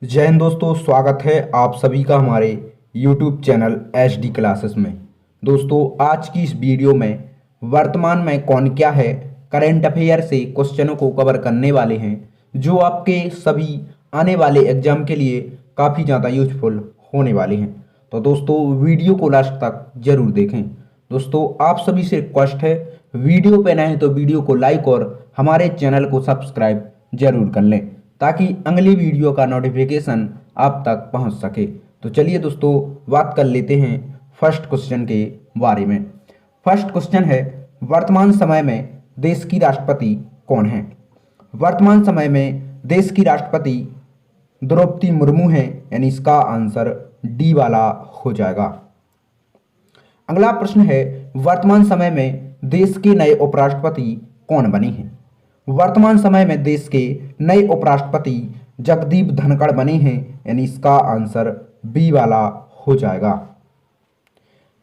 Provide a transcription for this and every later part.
जय हिंद दोस्तों, स्वागत है आप सभी का हमारे YouTube चैनल HD क्लासेस में। दोस्तों, आज की इस वीडियो में वर्तमान में कौन क्या है करंट अफेयर से क्वेश्चनों को कवर करने वाले हैं, जो आपके सभी आने वाले एग्जाम के लिए काफ़ी ज़्यादा यूजफुल होने वाले हैं। तो दोस्तों, वीडियो को लास्ट तक जरूर देखें। दोस्तों, आप सभी से रिक्वेस्ट है, वीडियो पे नए हैं तो वीडियो को लाइक और हमारे चैनल को सब्सक्राइब जरूर कर लें, ताकि अगली वीडियो का नोटिफिकेशन आप तक पहुंच सके। तो चलिए दोस्तों, बात कर लेते हैं फर्स्ट क्वेश्चन के बारे में। फर्स्ट क्वेश्चन है, वर्तमान समय में देश की राष्ट्रपति कौन है? वर्तमान समय में देश की राष्ट्रपति द्रौपदी मुर्मू है, यानी इसका आंसर डी वाला हो जाएगा। अगला प्रश्न है, वर्तमान समय में देश के नए उपराष्ट्रपति कौन बने हैं? वर्तमान समय में देश के नए उपराष्ट्रपति जगदीप धनखड़ बने हैं, यानी इसका आंसर बी वाला हो जाएगा।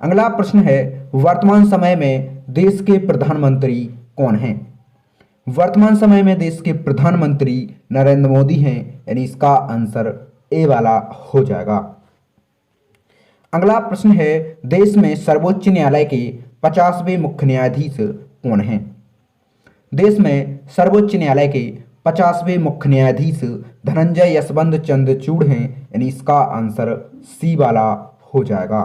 अगला प्रश्न है, वर्तमान समय में देश के प्रधानमंत्री कौन हैं? वर्तमान समय में देश के प्रधानमंत्री नरेंद्र मोदी हैं, यानी इसका आंसर ए वाला हो जाएगा। अगला प्रश्न है, देश में सर्वोच्च न्यायालय के 50वें मुख्य न्यायाधीश कौन हैं? देश में सर्वोच्च न्यायालय के 50वें मुख्य न्यायाधीश धनंजय यशवंत चंद्रचूड़ हैं, यानी इसका आंसर सी वाला हो जाएगा।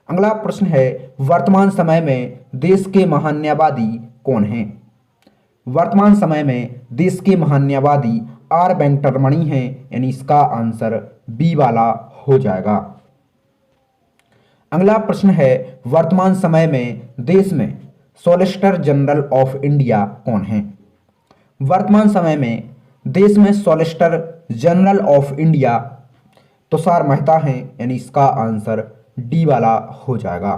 अगला प्रश्न है, वर्तमान समय में देश के महान्यायवादी कौन हैं? वर्तमान समय में देश के महान्यायवादी आर वेंकटरमणि हैं, यानी इसका आंसर बी वाला हो जाएगा। अगला प्रश्न है, वर्तमान समय में देश में सॉलिसिटर जनरल ऑफ इंडिया कौन है? वर्तमान समय में देश में solicitor general of India Tushar Mehta हैं, यानी इसका आंसर डी वाला हो जाएगा।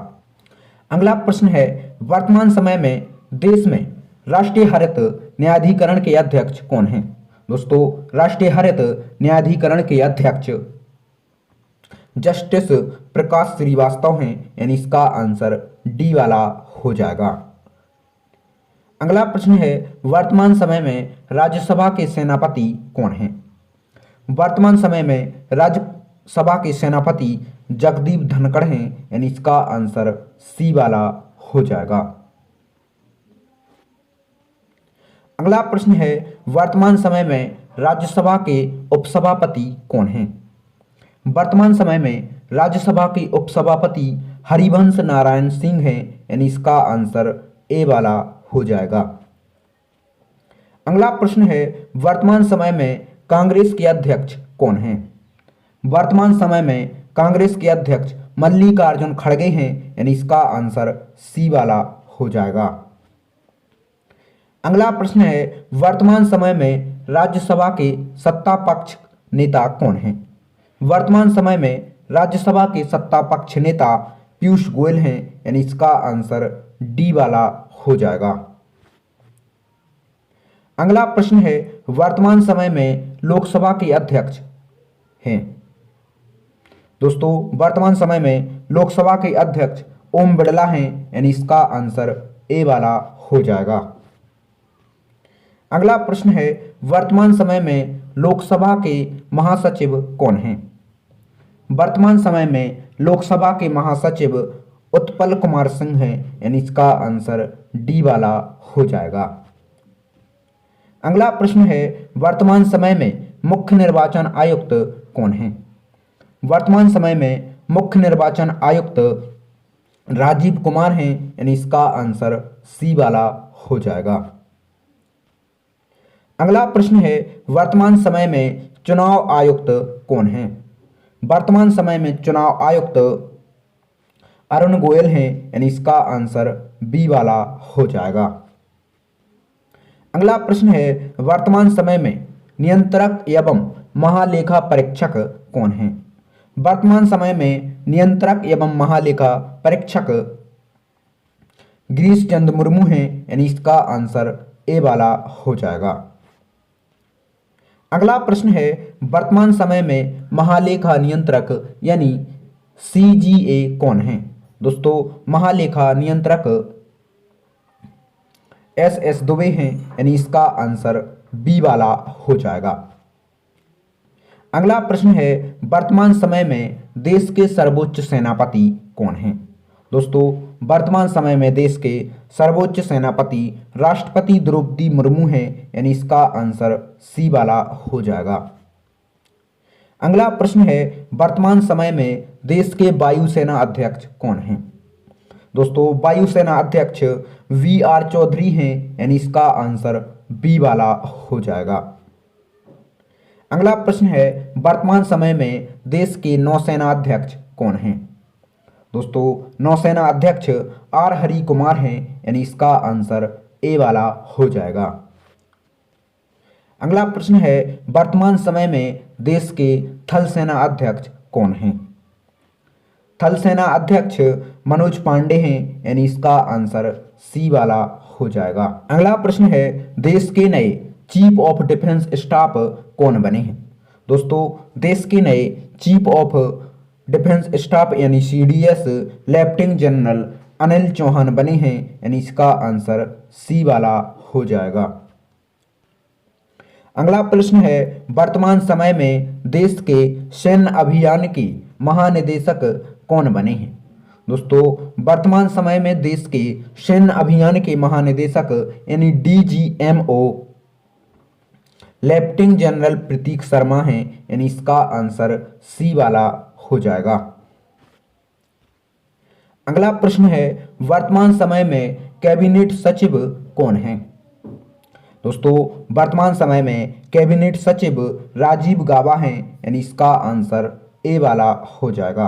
अगला प्रश्न है, वर्तमान समय में देश में राष्ट्रीय हरित न्यायाधिकरण के अध्यक्ष कौन हैं? दोस्तों, राष्ट्रीय हरित न्यायाधिकरण के अध्यक्ष जस्टिस प्रकाश श्रीवास्तव हैं, यानी इसका आंसर डी वाला हो जाएगा। अगला प्रश्न है, वर्तमान समय में राज्यसभा के सेनापति कौन हैं? वर्तमान समय में राज्यसभा के सेनापति जगदीप धनखड़ हैं, यानी इसका आंसर सी वाला हो जाएगा। अगला प्रश्न है, वर्तमान समय में राज्यसभा के उपसभापति कौन हैं? वर्तमान समय में राज्यसभा के उपसभापति हरिवंश नारायण सिंह हैं, यानी इसका आंसर ए वाला हो जाएगा। अगला प्रश्न है, वर्तमान समय में कांग्रेस के अध्यक्ष कौन हैं? वर्तमान समय में कांग्रेस के अध्यक्ष मल्लिकार्जुन खड़गे हैं, यानी इसका आंसर सी वाला हो जाएगा। अगला प्रश्न है, वर्तमान समय में राज्यसभा के सत्ता पक्ष नेता कौन हैं? वर्तमान समय में राज्यसभा के सत्ता पक्ष नेता पीयूष गोयल हैं, यानी इसका आंसर डी वाला हो जाएगा। अगला प्रश्न है, वर्तमान समय में लोकसभा के अध्यक्ष हैं। दोस्तों, वर्तमान समय में लोकसभा के अध्यक्ष ओम बिड़ला हैं, यानी इसका आंसर ए वाला हो जाएगा। अगला प्रश्न है, वर्तमान समय में लोकसभा के महासचिव कौन हैं? वर्तमान समय में लोकसभा के महासचिव उत्पल कुमार सिंह हैं, यानी इसका आंसर डी वाला हो जाएगा। अगला प्रश्न है, वर्तमान समय में मुख्य निर्वाचन आयुक्त कौन हैं? वर्तमान समय में मुख्य निर्वाचन आयुक्त राजीव कुमार हैं, यानी इसका आंसर सी वाला हो जाएगा। अगला प्रश्न है, वर्तमान समय में चुनाव आयुक्त कौन हैं? वर्तमान समय में चुनाव आयुक्त अरुण गोयल हैं, यानी इसका आंसर बी वाला हो जाएगा। अगला प्रश्न है, वर्तमान समय में नियंत्रक एवं महालेखा परीक्षक कौन हैं? वर्तमान समय में नियंत्रक एवं महालेखा परीक्षक गिरीश चंद्र मुर्मू हैं, यानी इसका आंसर ए वाला हो जाएगा। अगला प्रश्न है, वर्तमान समय में महालेखा नियंत्रक यानी CGA कौन है? दोस्तों, महालेखा नियंत्रक SS दुबे हैं, यानी इसका आंसर बी वाला हो जाएगा। अगला प्रश्न है, वर्तमान समय में देश के सर्वोच्च सेनापति कौन हैं? दोस्तों, वर्तमान समय में देश के सर्वोच्च सेनापति राष्ट्रपति द्रौपदी मुर्मू हैं, यानी इसका आंसर सी वाला हो जाएगा। अगला प्रश्न है, वर्तमान समय में देश के वायुसेना अध्यक्ष कौन हैं? दोस्तों, वायुसेना अध्यक्ष वी.आर. चौधरी हैं, यानी इसका आंसर बी वाला हो जाएगा। अगला प्रश्न है, वर्तमान समय में देश के नौसेना अध्यक्ष कौन हैं? दोस्तों, नौसेना अध्यक्ष आर हरि कुमार हैं, यानी इसका आंसर ए वाला हो जाएगा। अगला प्रश्न है, वर्तमान समय में देश के थल सेना अध्यक्ष कौन हैं? थल सेना अध्यक्ष मनोज पांडे हैं, यानी इसका आंसर सी वाला हो जाएगा। अगला प्रश्न है, देश के नए चीफ ऑफ डिफेंस स्टाफ कौन बने हैं? दोस्तों, देश के नए चीफ ऑफ डिफेंस स्टाफ यानी CDS lieutenant general Anil Chauhan बने हैं, यानी इसका आंसर सी वाला हो जाएगा। अगला प्रश्न है, वर्तमान समय में देश के सैन्य अभियान के महानिदेशक कौन बने हैं? दोस्तों, वर्तमान समय में देश के सैन्य अभियान के महानिदेशक यानी डीजीएमओ लेफ्टिनेंट जनरल प्रतीक शर्मा हैं, यानी इसका आंसर सी वाला हो जाएगा। अगला प्रश्न है, वर्तमान समय में कैबिनेट सचिव कौन हैं? दोस्तों, वर्तमान समय में कैबिनेट सचिव राजीव गाबा हैं, यानी इसका आंसर ए वाला हो जाएगा।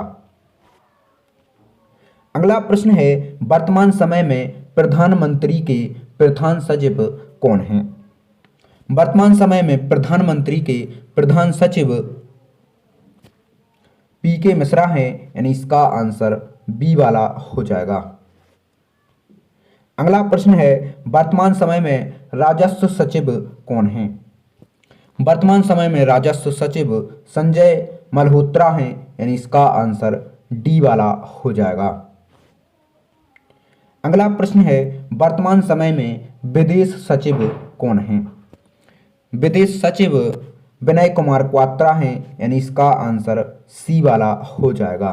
अगला प्रश्न है, वर्तमान समय में प्रधानमंत्री के प्रधान सचिव कौन हैं? वर्तमान समय में प्रधानमंत्री के प्रधान सचिव पीके मिश्रा हैं, यानी इसका आंसर बी वाला हो जाएगा। अगला प्रश्न है, वर्तमान समय में राजस्व सचिव कौन हैं? वर्तमान समय में राजस्व सचिव संजय मल्होत्रा हैं, यानी इसका आंसर डी वाला हो जाएगा। अगला प्रश्न है, वर्तमान समय में विदेश सचिव कौन हैं? विदेश सचिव विनय कुमार क्वात्रा हैं, यानी इसका आंसर सी वाला हो जाएगा।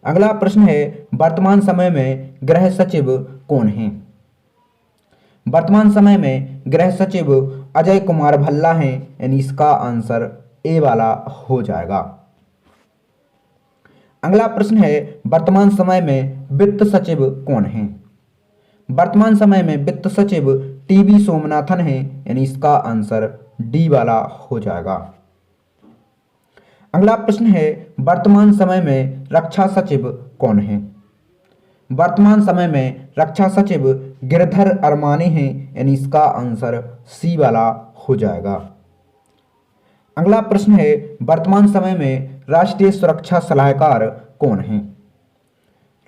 अगला प्रश्न है, वर्तमान समय में गृह सचिव कौन हैं? वर्तमान समय में गृह सचिव अजय कुमार भल्ला हैं, यानी इसका आंसर ए वाला हो जाएगा। अगला प्रश्न है, वर्तमान समय में वित्त सचिव कौन हैं? वर्तमान समय में वित्त सचिव टीवी सोमनाथन हैं, यानी इसका आंसर डी वाला हो जाएगा। अगला प्रश्न है, वर्तमान समय में रक्षा सचिव कौन हैं? वर्तमान समय में रक्षा सचिव गिरधर अरमानी हैं, यानी इसका आंसर सी वाला हो जाएगा। अगला प्रश्न है, वर्तमान समय में राष्ट्रीय सुरक्षा सलाहकार कौन हैं?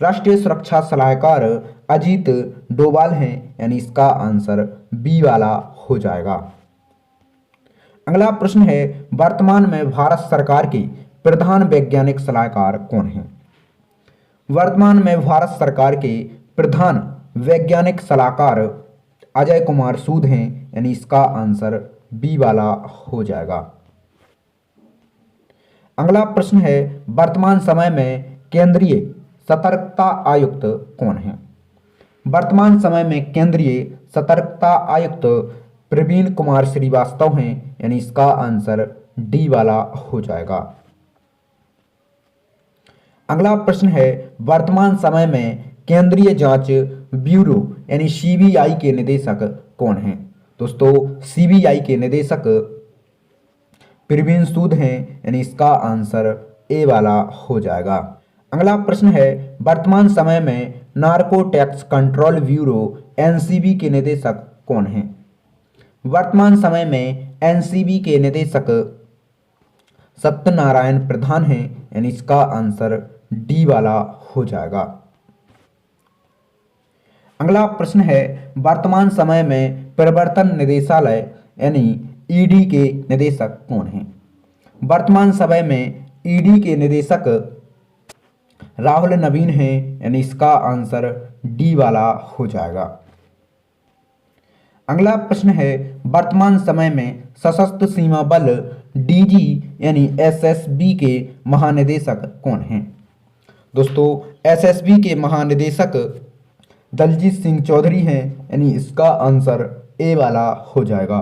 राष्ट्रीय सुरक्षा सलाहकार अजीत डोभाल हैं, यानी इसका आंसर बी वाला हो जाएगा। अगला प्रश्न है, वर्तमान में भारत सरकार के प्रधान वैज्ञानिक सलाहकार कौन हैं? वर्तमान में भारत सरकार के प्रधान वैज्ञानिक सलाहकार अजय कुमार सूद हैं, यानी इसका आंसर बी वाला हो जाएगा। अगला प्रश्न है, वर्तमान समय में केंद्रीय सतर्कता आयुक्त कौन हैं? वर्तमान समय में केंद्रीय सतर्कता आयुक्त प्रवीण कुमार श्रीवास्तव हैं, यानी इसका आंसर डी वाला हो जाएगा। अगला प्रश्न है, वर्तमान समय में केंद्रीय जांच ब्यूरो यानी सीबीआई के निदेशक कौन हैं? दोस्तों, सीबीआई के निदेशक प्रवीण सूद हैं, यानी इसका आंसर ए वाला हो जाएगा। अगला प्रश्न है, वर्तमान समय में narco tax control bureau NCB के निदेशक कौन हैं? वर्तमान समय में एनसीबी के निदेशक सत्यनारायण प्रधान हैं, यानी इसका आंसर डी वाला हो जाएगा। अगला प्रश्न है, वर्तमान समय में प्रवर्तन निदेशालय यानी ईडी के निदेशक कौन हैं? वर्तमान समय में ईडी के निदेशक राहुल नवीन हैं, यानी इसका आंसर डी वाला हो जाएगा। अगला प्रश्न है, वर्तमान समय में सशस्त्र सीमा बल डीजी यानी एसएसबी के महानिदेशक कौन हैं? दोस्तों एसएसबी के महानिदेशक दलजीत सिंह चौधरी हैं, यानी इसका आंसर ए वाला हो जाएगा।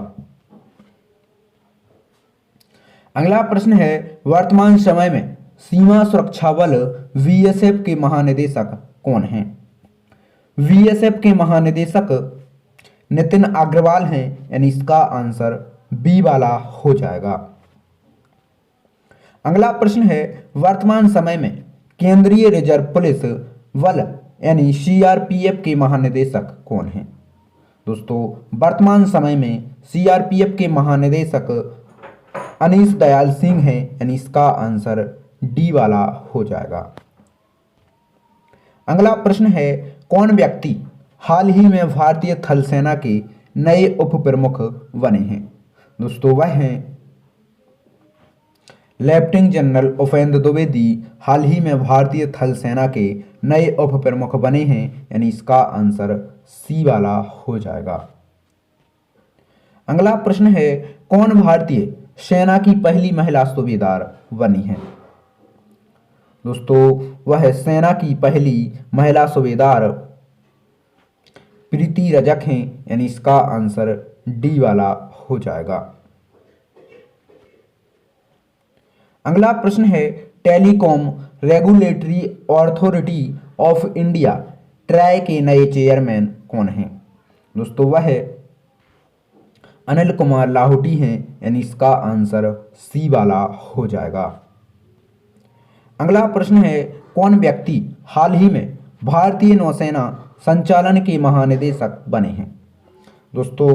अगला प्रश्न है, वर्तमान समय में सीमा सुरक्षा बल बीएसएफ के महानिदेशक कौन हैं? बीएसएफ के महानिदेशक नितिन अग्रवाल हैं, यानी इसका आंसर बी वाला हो जाएगा। अगला प्रश्न है, वर्तमान समय में केंद्रीय रिजर्व पुलिस बल यानी सीआरपीएफ के महानिदेशक कौन हैं? दोस्तों वर्तमान समय में सीआरपीएफ के महानिदेशक अनीश दयाल सिंह हैं, यानी इसका आंसर डी वाला हो जाएगा। अगला प्रश्न है, कौन व्यक्ति हाल ही में भारतीय थल सेना के नए उप प्रमुख बने हैं? दोस्तों वह हैं लेफ्टिनेंट जनरल उपेंद्र द्विवेदी हाल ही में भारतीय थल सेना के नए उप प्रमुख बने हैं, यानी इसका आंसर सी वाला हो जाएगा। अगला प्रश्न है, कौन भारतीय सेना की पहली महिला सूबेदार बनी है? दोस्तों वह सेना की पहली महिला सूबेदार प्रीति रजक हैं, यानी इसका आंसर डी वाला हो जाएगा। अगला प्रश्न है, telecom regulatory authority of India try के नए चेयरमैन कौन हैं? दोस्तों वह अनिल कुमार लाहौटी हैं, यानी इसका आंसर सी वाला हो जाएगा। अगला प्रश्न है, कौन व्यक्ति हाल ही में भारतीय नौसेना संचालन के महानिदेशक बने हैं? दोस्तों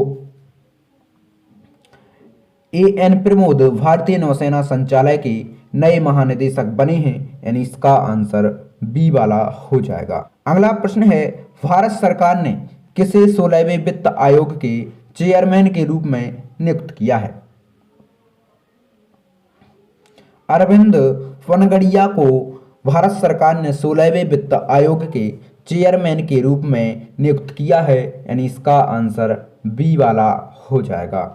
एएन प्रमोद भारतीय नौसेना संचालय के नए महानिदेशक बने हैं, यानी इसका आंसर बी वाला हो जाएगा। अगला प्रश्न है, भारत सरकार ने किसे 16वें वित्त आयोग के चेयरमैन के रूप में नियुक्त किया है? अरविंद पनगड़िया को भारत सरकार ने 16वें वित्त आयोग के चेयरमैन के रूप में नियुक्त किया है, यानी इसका आंसर बी वाला हो जाएगा।